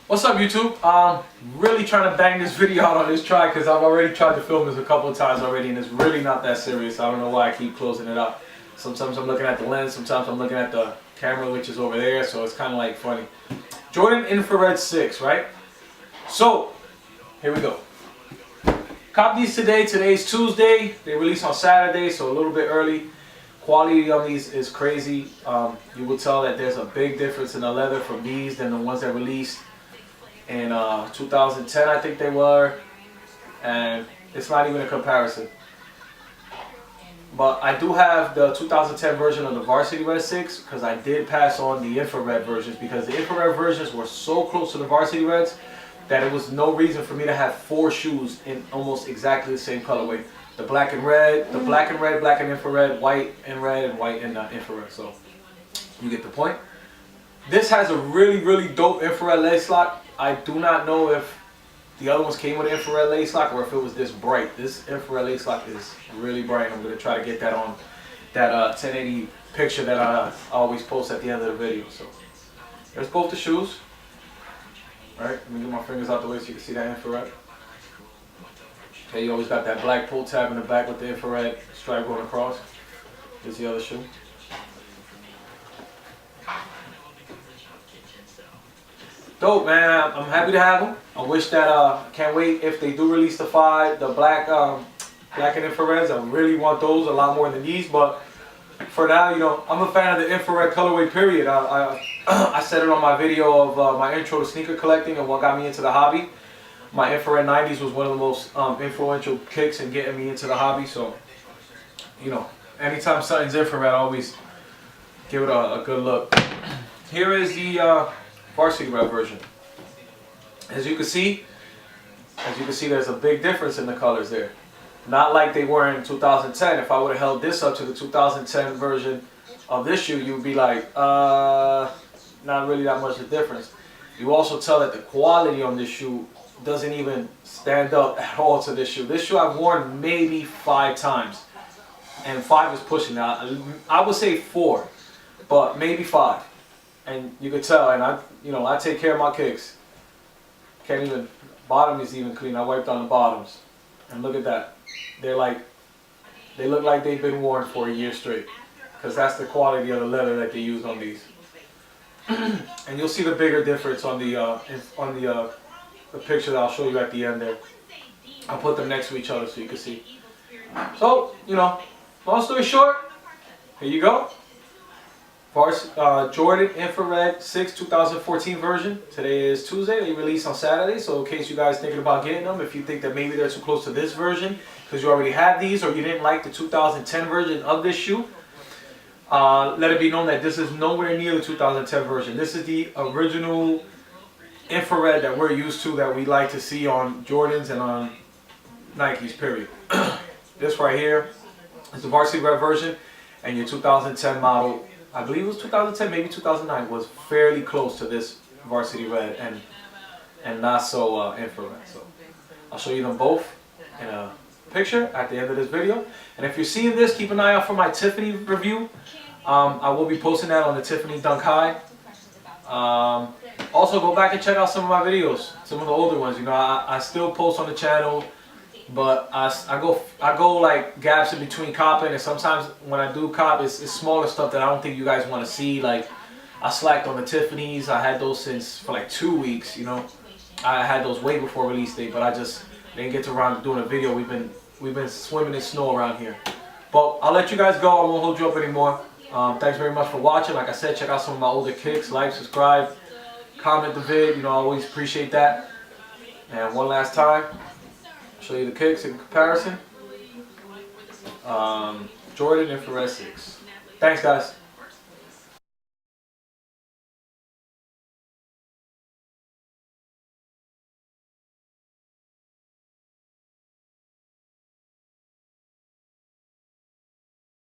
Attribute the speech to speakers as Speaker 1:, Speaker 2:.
Speaker 1: What's up, YouTube? Really trying to bang this video out on this try because I've already tried to film this a couple of times already and it's really not that serious. I don't know why I keep closing it up. Sometimes I'm looking at the lens, sometimes I'm looking at the camera, which is over there, so it's kind of like funny. Jordan Infrared 6, right? So, here we go. Cop these today. Today's Tuesday. They release on Saturday, so a little bit early. Quality on these is crazy. You will tell that there's a big difference in the leather from these than the ones that released in 2010, I think they were, and it's not even a comparison. But I do have the 2010 version of the Varsity Red 6 because I did pass on the infrared versions because the infrared versions were so close to the Varsity Reds that it was no reason for me to have 4 shoes in almost exactly the same colorway. The black and red, the black and red, black and infrared, white and red, and white and infrared. So you get the point. This has a really dope infrared lace lock. I do not know if the other ones came with an infrared lace lock or if it was this bright. This infrared lace lock is really bright. I'm going to try to get that on that 1080 picture that I always post at the end of the video. So there's both the shoes. All right, let me get my fingers out the way so you can see that infrared. Okay, you always got that black pull tab in the back with the infrared stripe going across. Here's the other shoe. Dope, man. I'm happy to have them. I wish that can't wait if they do release the black and infrareds. I really want those a lot more than these, but for now, you know, I'm a fan of the infrared colorway. Period. I said it on my video of my intro to sneaker collecting and what got me into the hobby. My infrared 90s was one of the most influential kicks in getting me into the hobby. So, you know, anytime something's infrared, I always give it a good look. Here is the Varsity Red version. As you can see, there's a big difference in the colors there. Not like they were in 2010. If I would have held this up to the 2010 version of this shoe, you would be like, not really that much of a difference. You also tell that the quality on this shoe doesn't even stand up at all to this shoe. This shoe I've worn maybe 5 times, and 5 is pushing now. I would say 4, but maybe 5. And you could tell, and I take care of my kicks. Can't even, bottom is even clean. I wiped on the bottoms. And look at that. They look like they've been worn for a year straight. Because that's the quality of the leather that they use on these. And you'll see the bigger difference on the picture that I'll show you at the end there. I'll put them next to each other so you can see. So, you know, long story short, here you go. Jordan Infrared 6 2014 version. Today is Tuesday. They release on Saturday. So in case you guys thinking about getting them, if you think that maybe they're too close to this version because you already have these or you didn't like the 2010 version of this shoe, let it be known that this is nowhere near the 2010 version. This is the original infrared that we're used to, that we like to see on Jordans and on Nikes, period. This right here is the Varsity Red version, and your 2010 model, I believe it was 2010, maybe 2009, was fairly close to this Varsity Red and not so infrared. So I'll show you them both in a picture at the end of this video. And if you're seeing this, keep an eye out for my Tiffany review. I will be posting that on the Tiffany Dunk High. Also, go back and check out some of my videos, some of the older ones. You know, I still post on the channel, but I go like gaps in between copping, and sometimes when I do cop, it's smaller stuff that I don't think you guys want to see. Like, I slacked on the Tiffany's. I had those for like 2 weeks. You know, I had those way before release date, but I just didn't get around to doing a video. We've been swimming in snow around here. But I'll let you guys go. I won't hold you up anymore. Thanks very much for watching. Like I said, check out some of my older kicks. Like, subscribe, comment the vid. You know, I always appreciate that. And one last time, show you the kicks in comparison. Jordan Infrared 6. Thanks, guys.